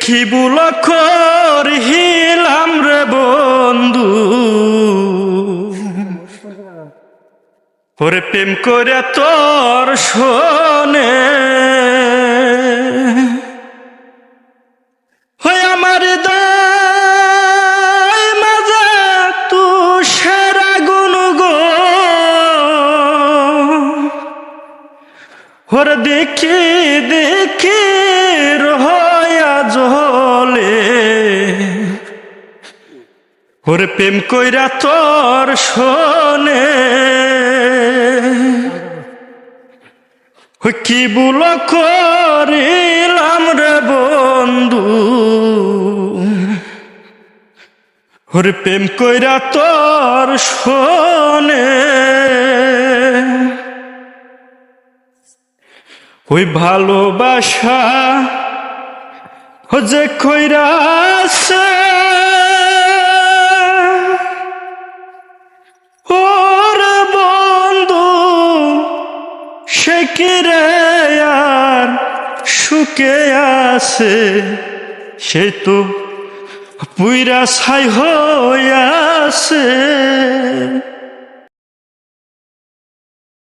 কি বুলকর হিলাম রে বন্ধু, ওরে প্রেম করে তোর শোনে হয় আমার দায় মাজা তু সেরা গুণ গো, ওরে দেখি দেখি রহয়া জলে, ওরে প্রেম কইরা তোর শোনে কি বুল করিলাম রে বন্ধু, ওরে প্রেম কইরা তোর শোনে ওই ভালোবাসা যে কইরাছে ওরে বন্ধু, সে কি রে আর সুখে আছে, সে তো পুইরা ছাই হইয়াছে।